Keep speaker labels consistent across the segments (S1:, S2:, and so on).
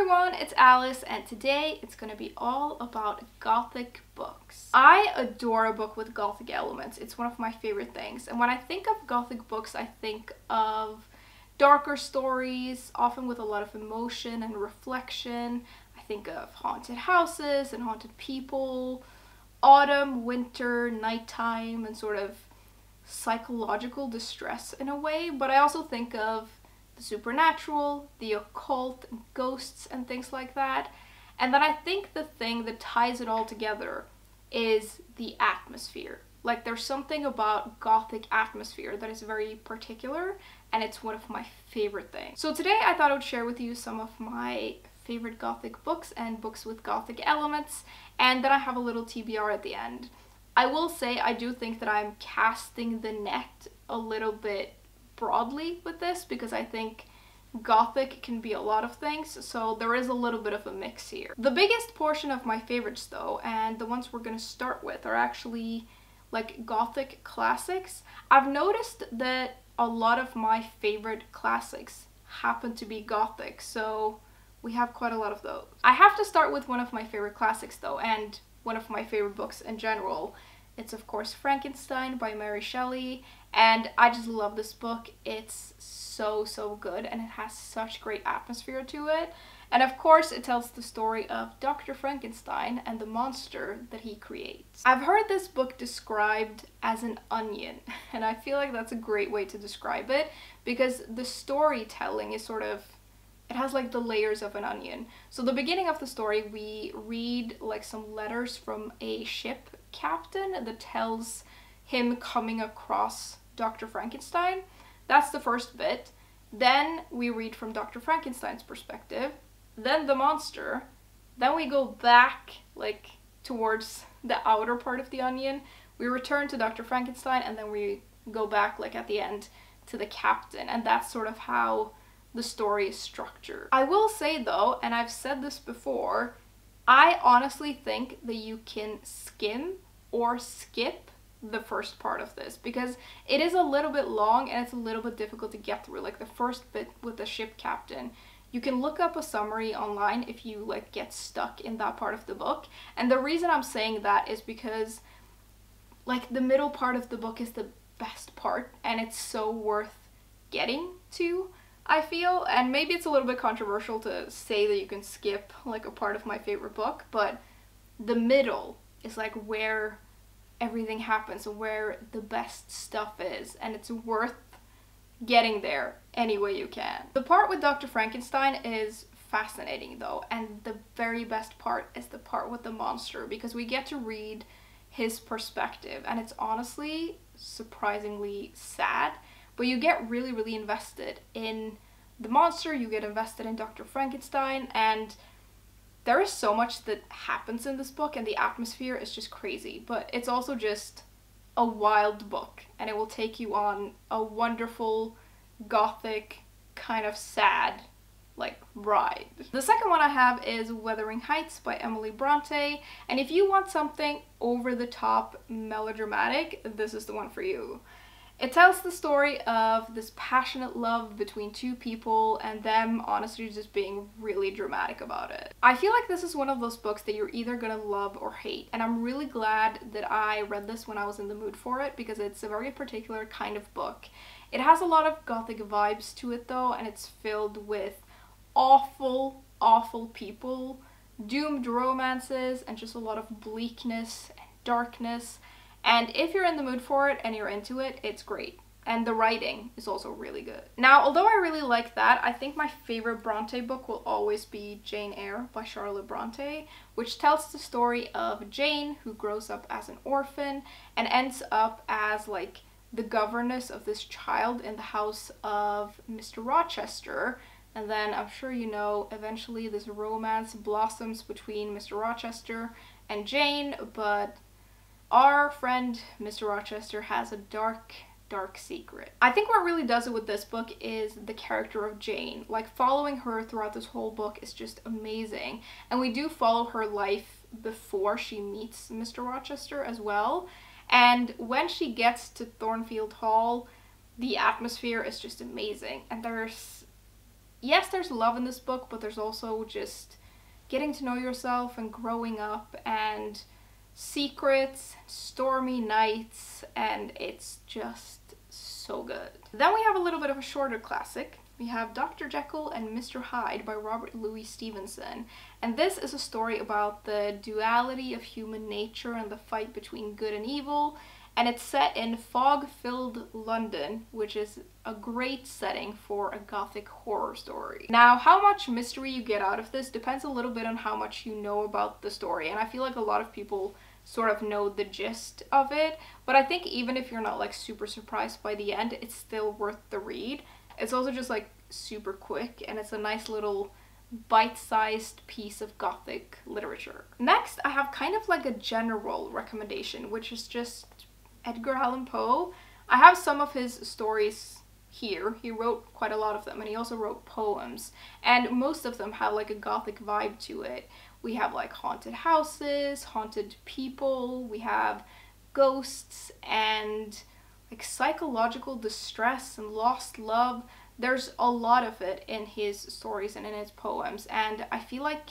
S1: everyone, it's Alice, and today it's going to be all about Gothic books. I adore a book with Gothic elements. It's one of my favorite things. And when I think of Gothic books, I think of darker stories, often with a lot of emotion and reflection. I think of haunted houses and haunted people, autumn, winter, nighttime, and sort of psychological distress in a way. But I also think of the supernatural, the occult, ghosts, and things like that. And then I think the thing that ties it all together is the atmosphere. Like, there's something about Gothic atmosphere that is very particular, and it's one of my favorite things. So today I thought I would share with you some of my favorite Gothic books and books with Gothic elements, and then I have a little TBR at the end. I will say I do think that I'm casting the net a little bit broadly with this, because I think Gothic can be a lot of things, so there is a little bit of a mix here. The biggest portion of my favorites though, and the ones we're gonna start with, are actually like Gothic classics. I've noticed that a lot of my favorite classics happen to be Gothic, so we have quite a lot of those. I have to start with one of my favorite classics though, and one of my favorite books in general. It's of course Frankenstein by Mary Shelley, and I just love this book. It's so good, and it has such great atmosphere to it. And of course it tells the story of Dr. Frankenstein and the monster that he creates. I've heard this book described as an onion, and I feel like that's a great way to describe it, because the storytelling is sort of, it has like the layers of an onion. So the beginning of the story, we read like some letters from a ship captain that tells him coming across Dr. Frankenstein. That's the first bit. Then we read from Dr. Frankenstein's perspective, then the monster, then we go back like towards the outer part of the onion, we return to Dr. Frankenstein, and then we go back like at the end to the captain, and that's sort of how the story is structured. I will say though, and I've said this before, I honestly think that you can skim or skip the first part of this, because it is a little bit long and it's a little bit difficult to get through. Like the first bit with the ship captain, you can look up a summary online if you like get stuck in that part of the book. And the reason I'm saying that is because like the middle part of the book is the best part, and it's so worth getting to, I feel. And maybe it's a little bit controversial to say that you can skip like a part of my favorite book, but the middle is like where everything happens and where the best stuff is, and it's worth getting there any way you can. The part with Dr. Frankenstein is fascinating though, and the very best part is the part with the monster, because we get to read his perspective, and it's honestly surprisingly sad, but you get really invested in the monster, you get invested in Dr. Frankenstein, and there is so much that happens in this book, and the atmosphere is just crazy. But it's also just a wild book, and it will take you on a wonderful Gothic kind of sad like ride. The second one I have is Wuthering Heights by Emily Brontë, and if you want something over the top melodramatic, this is the one for you. It tells the story of this passionate love between two people, and them honestly just being really dramatic about it. I feel like this is one of those books that you're either gonna love or hate, and I'm really glad that I read this when I was in the mood for it, because it's a very particular kind of book. It has a lot of Gothic vibes to it though, and it's filled with awful people, doomed romances, and just a lot of bleakness and darkness. And if you're in the mood for it and you're into it, it's great. And the writing is also really good. Now, although I really like that, I think my favorite Brontë book will always be Jane Eyre by Charlotte Brontë, which tells the story of Jane, who grows up as an orphan and ends up as like the governess of this child in the house of Mr. Rochester. And then, I'm sure you know, eventually this romance blossoms between Mr. Rochester and Jane, but our friend Mr. Rochester has a dark secret. I think what really does it with this book is the character of Jane. Like, following her throughout this whole book is just amazing. And we do follow her life before she meets Mr. Rochester as well. And when she gets to Thornfield Hall, the atmosphere is just amazing. And there's yes, there's love in this book, but there's also just getting to know yourself and growing up and secrets, stormy nights, and it's just so good. Then we have a little bit of a shorter classic. We have Dr. Jekyll and Mr. Hyde by Robert Louis Stevenson. And this is a story about the duality of human nature and the fight between good and evil. And it's set in fog-filled London, which is a great setting for a Gothic horror story. Now, how much mystery you get out of this depends a little bit on how much you know about the story. And I feel like a lot of people sort of know the gist of it. But I think even if you're not like super surprised by the end, it's still worth the read. It's also just like super quick, and it's a nice little bite-sized piece of Gothic literature. Next, I have kind of like a general recommendation, which is just Edgar Allan Poe. I have some of his stories here. He wrote quite a lot of them, and he also wrote poems, and most of them have like a Gothic vibe to it. We have like haunted houses, haunted people, we have ghosts, and like psychological distress and lost love. There's a lot of it in his stories and in his poems, and I feel like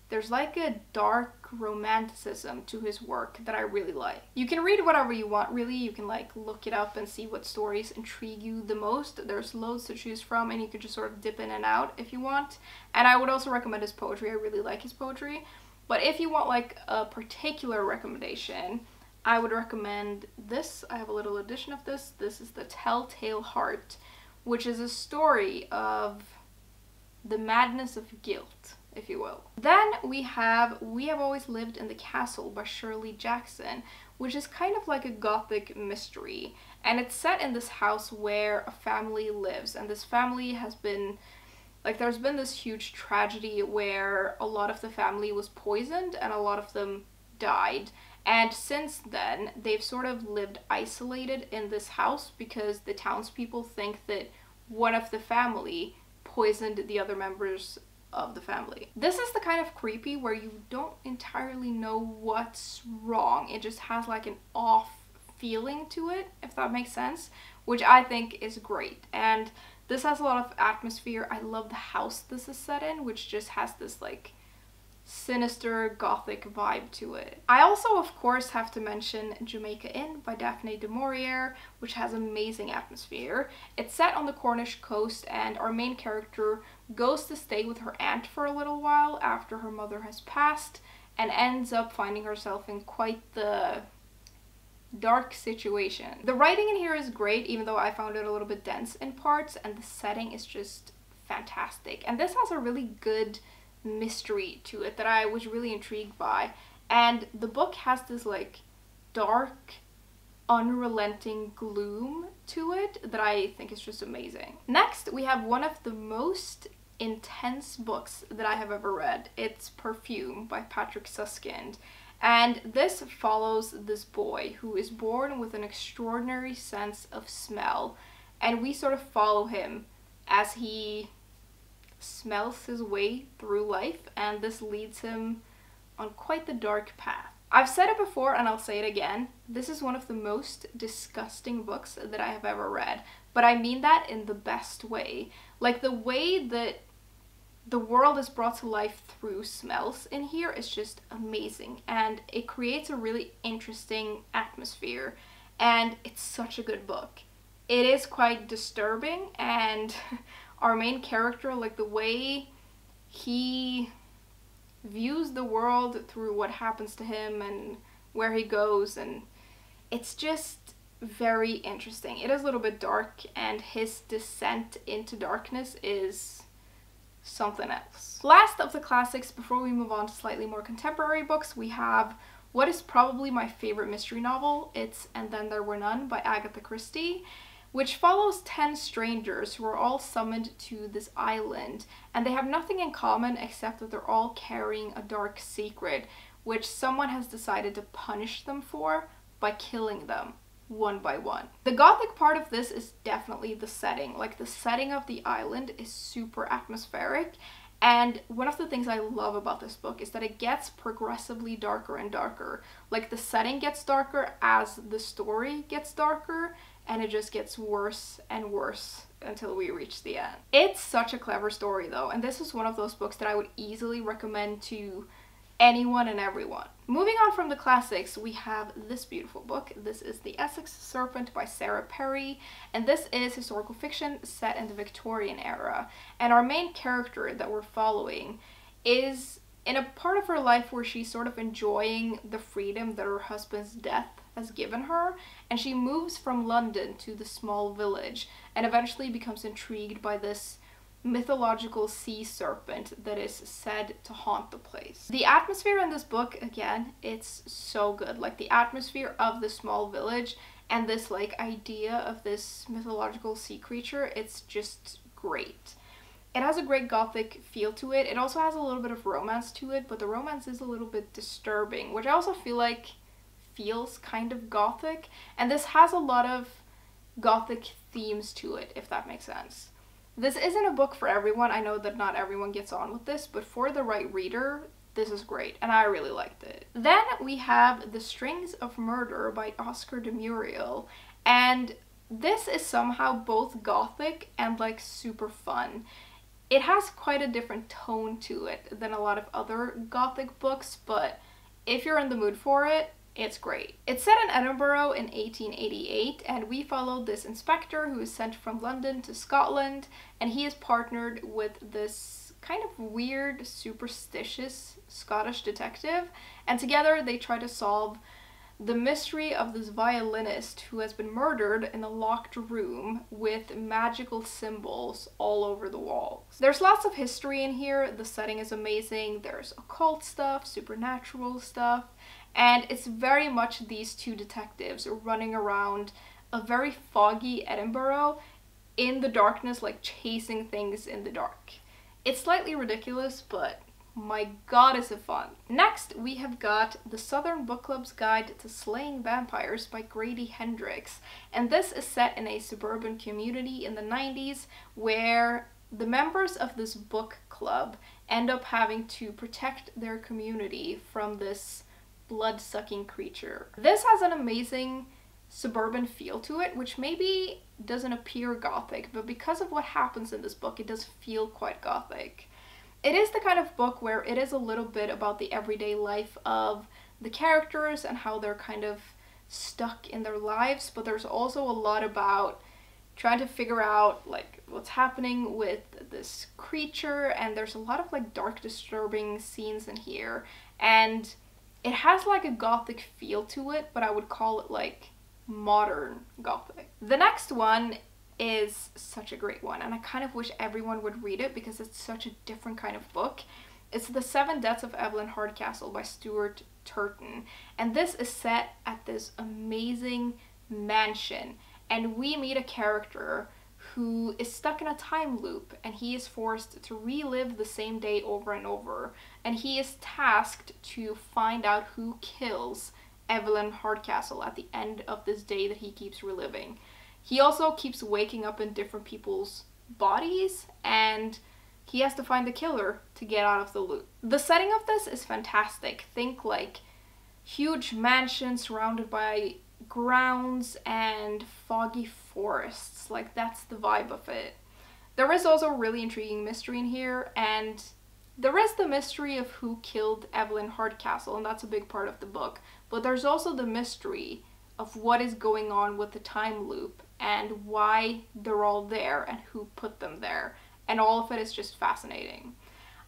S1: there's like a dark romanticism to his work that I really like. You can read whatever you want, really. You can like look it up and see what stories intrigue you the most. There's loads to choose from, and you could just sort of dip in and out if you want. And I would also recommend his poetry. I really like his poetry. But if you want like a particular recommendation, I would recommend this. I have a little edition of this. This is The Telltale Heart, which is a story of the madness of guilt, if you will. Then we have Always Lived in the Castle by Shirley Jackson, which is kind of like a Gothic mystery. And it's set in this house where a family lives, and this family has been, like, there's been this huge tragedy where a lot of the family was poisoned and a lot of them died. And since then, they've sort of lived isolated in this house because the townspeople think that one of the family poisoned the other members of the family. This is the kind of creepy where you don't entirely know what's wrong. It just has like an off feeling to it, if that makes sense, which I think is great. And this has a lot of atmosphere. I love the house this is set in, which just has this like sinister Gothic vibe to it. I also, of course, have to mention Jamaica Inn by Daphne du Maurier, which has amazing atmosphere. It's set on the Cornish coast, and our main character goes to stay with her aunt for a little while after her mother has passed, and ends up finding herself in quite the dark situation. The writing in here is great, even though I found it a little bit dense in parts, and the setting is just fantastic. And this has a really good mystery to it that I was really intrigued by, and the book has this like dark, unrelenting gloom to it that I think is just amazing. Next, we have one of the most intense books that I have ever read. It's Perfume by Patrick Süskind, and this follows this boy who is born with an extraordinary sense of smell, and we sort of follow him as he smells his way through life, and this leads him on quite the dark path. I've said it before and I'll say it again, this is one of the most disgusting books that I have ever read, but I mean that in the best way. Like, the way that the world is brought to life through smells in here is just amazing, and it creates a really interesting atmosphere, and it's such a good book. It is quite disturbing, and our main character, like the way he views the world through what happens to him and where he goes, and it's just very interesting. It is a little bit dark, and his descent into darkness is something else. Last of the classics, before we move on to slightly more contemporary books, we have what is probably my favorite mystery novel. It's And Then There Were None by Agatha Christie, which follows 10 strangers who are all summoned to this island, and they have nothing in common except that they're all carrying a dark secret, which someone has decided to punish them for by killing them one by one. The Gothic part of this is definitely the setting. Like, the setting of the island is super atmospheric, and one of the things I love about this book is that it gets progressively darker and darker. Like, the setting gets darker as the story gets darker, and it just gets worse and worse until we reach the end. It's such a clever story though, and this is one of those books that I would easily recommend to anyone and everyone. Moving on from the classics, we have this beautiful book. This is The Essex Serpent by Sarah Perry, and this is historical fiction set in the Victorian era. And our main character that we're following is in a part of her life where she's sort of enjoying the freedom that her husband's death has given her, and she moves from London to the small village and eventually becomes intrigued by this mythological sea serpent that is said to haunt the place. The atmosphere in this book, again, it's so good. Like the atmosphere of the small village and this like idea of this mythological sea creature, it's just great. It has a great gothic feel to it. It also has a little bit of romance to it, but the romance is a little bit disturbing, which I also feel like feels kind of gothic. And this has a lot of gothic themes to it, if that makes sense. This isn't a book for everyone. I know that not everyone gets on with this, but for the right reader, this is great, and I really liked it. Then we have The Strings of Murder by Oscar de Muriel, and this is somehow both gothic and like super fun. It has quite a different tone to it than a lot of other gothic books, but if you're in the mood for it, it's great. It's set in Edinburgh in 1888, and we follow this inspector who is sent from London to Scotland, and he is partnered with this kind of weird, superstitious Scottish detective, and together they try to solve the mystery of this violinist who has been murdered in a locked room with magical symbols all over the walls. There's lots of history in here. The setting is amazing. There's occult stuff, supernatural stuff, and it's very much these two detectives running around a very foggy Edinburgh in the darkness, like chasing things in the dark. It's slightly ridiculous, but my god is it fun. Next, we have got The Southern Book Club's Guide to Slaying Vampires by Grady Hendrix, and this is set in a suburban community in the 90s where the members of this book club end up having to protect their community from this blood-sucking creature. This has an amazing suburban feel to it, which maybe doesn't appear gothic, but because of what happens in this book, it does feel quite gothic. It is the kind of book where it is a little bit about the everyday life of the characters and how they're kind of stuck in their lives, but there's also a lot about trying to figure out like what's happening with this creature, and there's a lot of like dark, disturbing scenes in here, and it has like a gothic feel to it, but I would call it like modern gothic. The next one is such a great one, and I kind of wish everyone would read it because it's such a different kind of book. It's The Seven Deaths of Evelyn Hardcastle by Stuart Turton, and this is set at this amazing mansion, and we meet a character who is stuck in a time loop, and he is forced to relive the same day over and over, and he is tasked to find out who kills Evelyn Hardcastle at the end of this day that he keeps reliving. He also keeps waking up in different people's bodies, and he has to find the killer to get out of the loop. The setting of this is fantastic. Think like huge mansion surrounded by grounds and foggy forests. Like that's the vibe of it. There is also a really intriguing mystery in here, and there is the mystery of who killed Evelyn Hardcastle, and that's a big part of the book. But there's also the mystery of what is going on with the time loop and why they're all there and who put them there. And all of it is just fascinating.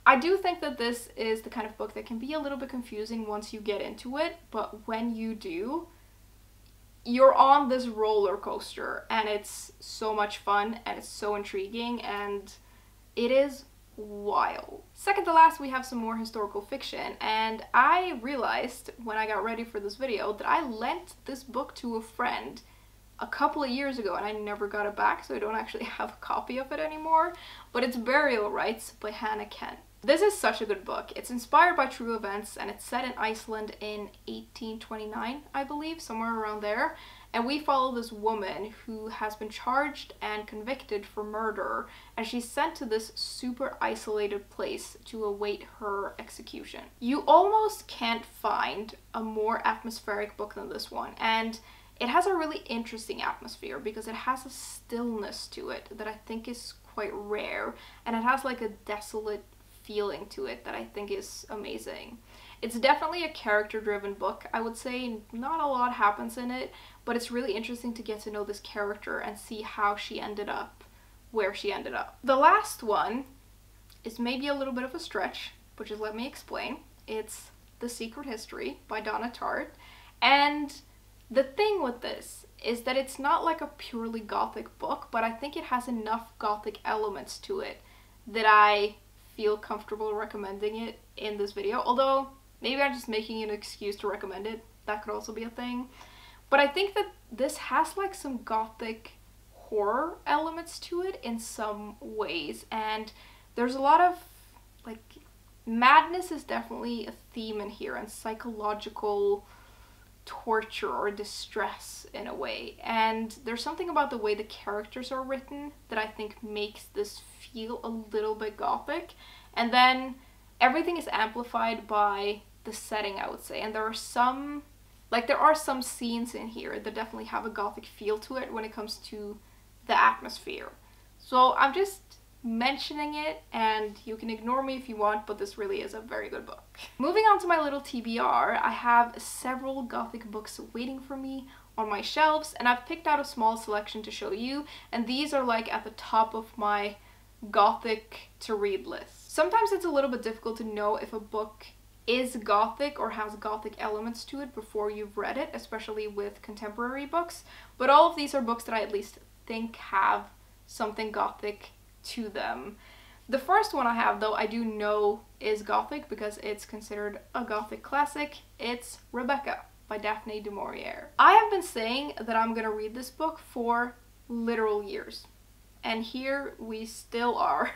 S1: I do think that this is the kind of book that can be a little bit confusing once you get into it, but when you do, you're on this roller coaster, and it's so much fun, and it's so intriguing, and it is wild. Second to last, we have some more historical fiction, and I realized when I got ready for this video that I lent this book to a friend a couple of years ago, and I never got it back, so I don't actually have a copy of it anymore, but it's Burial Rites by Hannah Kent. This is such a good book. It's inspired by true events, and it's set in Iceland in 1829, I believe, somewhere around there. And we follow this woman who has been charged and convicted for murder, and she's sent to this super isolated place to await her execution. You almost can't find a more atmospheric book than this one, and it has a really interesting atmosphere because it has a stillness to it that I think is quite rare, and it has like a desolate feeling to it that I think is amazing. It's definitely a character-driven book, I would say. Not a lot happens in it, but it's really interesting to get to know this character and see how she ended up where she ended up. The last one is maybe a little bit of a stretch, but just let me explain. It's The Secret History by Donna Tartt, and the thing with this is that it's not like a purely Gothic book, but I think it has enough Gothic elements to it that I feel comfortable recommending it in this video, although maybe I'm just making an excuse to recommend it. That could also be a thing. But I think that this has like some Gothic horror elements to it in some ways, and there's a lot of like madness is definitely a theme in here, and psychological torture or distress in a way. And there's something about the way the characters are written that I think makes this feel a little bit Gothic. And then everything is amplified by the setting, I would say. And there are some scenes in here that definitely have a Gothic feel to it when it comes to the atmosphere. So I'm just mentioning it, and you can ignore me if you want, but this really is a very good book. Moving on to my little TBR, I have several Gothic books waiting for me on my shelves, and I've picked out a small selection to show you, and these are like at the top of my Gothic to read list. Sometimes it's a little bit difficult to know if a book is Gothic or has Gothic elements to it before you've read it, especially with contemporary books, but all of these are books that I at least think have something Gothic to them. The first one I have, though, I do know is Gothic because it's considered a Gothic classic. It's Rebecca by Daphne du Maurier. I have been saying that I'm gonna read this book for literal years, and here we still are.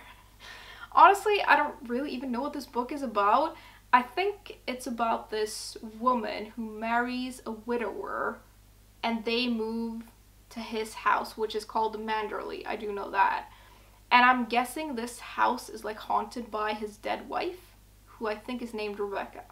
S1: Honestly, I don't really even know what this book is about. I think it's about this woman who marries a widower and they move to his house, which is called Manderley. I do know that. And I'm guessing this house is like haunted by his dead wife, who I think is named Rebecca.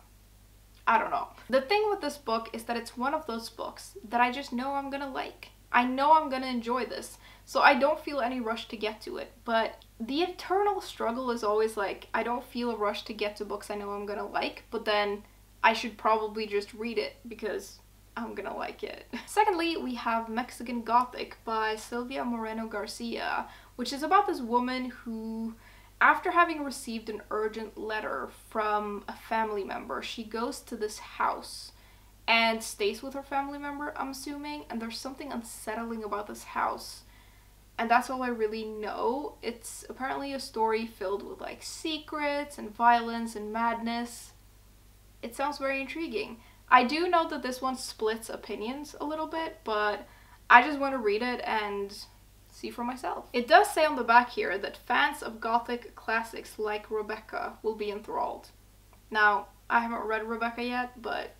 S1: I don't know. The thing with this book is that it's one of those books that I just know I'm gonna like. I know I'm gonna enjoy this, so I don't feel any rush to get to it. But the eternal struggle is always like, I don't feel a rush to get to books I know I'm gonna like, but then I should probably just read it because I'm gonna like it. Secondly, we have Mexican Gothic by Silvia Moreno Garcia, which is about this woman who, after having received an urgent letter from a family member, she goes to this house and stays with her family member, I'm assuming, and there's something unsettling about this house. And that's all I really know. It's apparently a story filled with like secrets and violence and madness. It sounds very intriguing. I do know that this one splits opinions a little bit, but I just want to read it and see for myself. It does say on the back here that fans of Gothic classics like Rebecca will be enthralled. Now, I haven't read Rebecca yet, but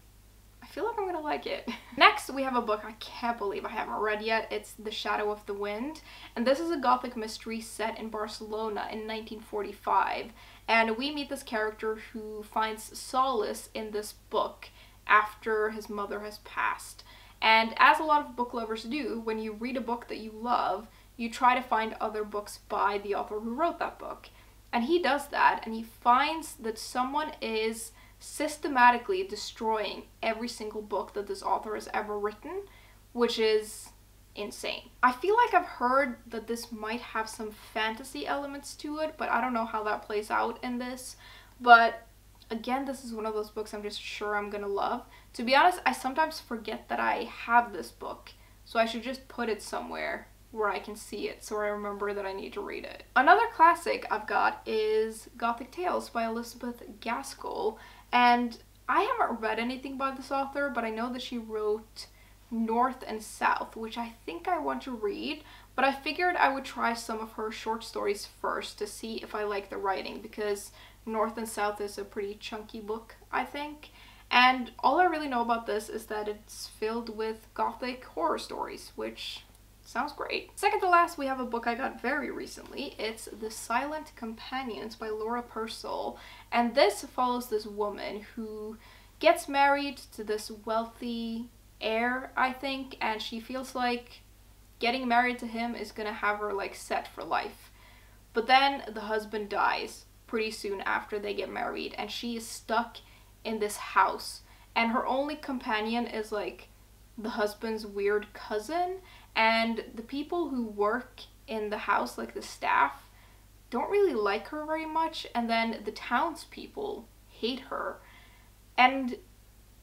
S1: I feel like I'm gonna like it. Next, we have a book I can't believe I haven't read yet. It's The Shadow of the Wind, and this is a Gothic mystery set in Barcelona in 1945, and we meet this character who finds solace in this book after his mother has passed. And as a lot of book lovers do, when you read a book that you love, you try to find other books by the author who wrote that book. And he does that, and he finds that someone is systematically destroying every single book that this author has ever written, which is insane. I feel like I've heard that this might have some fantasy elements to it, but I don't know how that plays out in this. But again, this is one of those books I'm just sure I'm gonna love. To be honest, I sometimes forget that I have this book, so I should just put it somewhere where I can see it so I remember that I need to read it. Another classic I've got is Gothic Tales by Elizabeth Gaskell, and I haven't read anything by this author, but I know that she wrote North and South, which I think I want to read, but I figured I would try some of her short stories first to see if I like the writing, because North and South is a pretty chunky book, I think. And all I really know about this is that it's filled with Gothic horror stories, which sounds great. Second to last, we have a book I got very recently. It's The Silent Companions by Laura Purcell, and this follows this woman who gets married to this wealthy Eyre, I think, and she feels like getting married to him is gonna have her like set for life. But then the husband dies pretty soon after they get married, and she is stuck in this house, and her only companion is like the husband's weird cousin, and the people who work in the house, like the staff, don't really like her very much, and then the townspeople hate her, and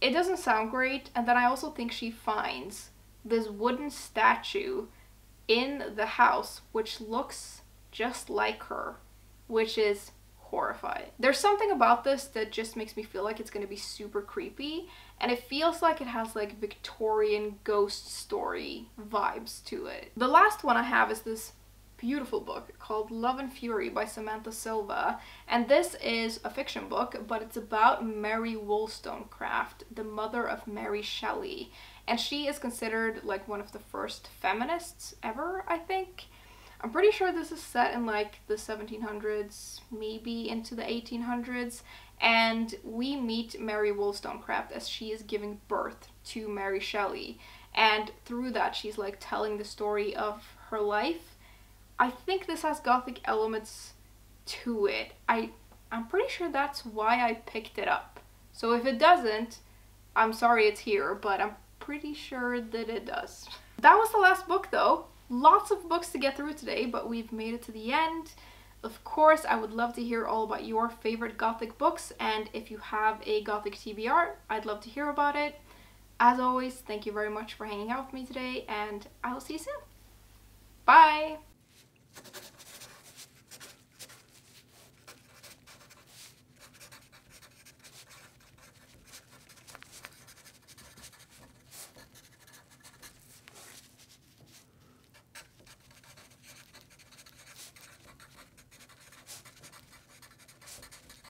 S1: it doesn't sound great. And then I also think she finds this wooden statue in the house which looks just like her, which is horrifying. There's something about this that just makes me feel like it's gonna be super creepy, and it feels like it has like Victorian ghost story vibes to it. The last one I have is this beautiful book called Love and Fury by Samantha Silva, and this is a fiction book, but it's about Mary Wollstonecraft, the mother of Mary Shelley, and she is considered like one of the first feminists ever, I think. I'm pretty sure this is set in like the 1700s, maybe into the 1800s, and we meet Mary Wollstonecraft as she is giving birth to Mary Shelley, and through that she's like telling the story of her life. I think this has Gothic elements to it. I'm pretty sure that's why I picked it up. So if it doesn't, I'm sorry it's here, but I'm pretty sure that it does. That was the last book though. Lots of books to get through today, but we've made it to the end. Of course, I would love to hear all about your favorite Gothic books, and if you have a Gothic TBR, I'd love to hear about it. As always, thank you very much for hanging out with me today, and I will see you soon. Bye!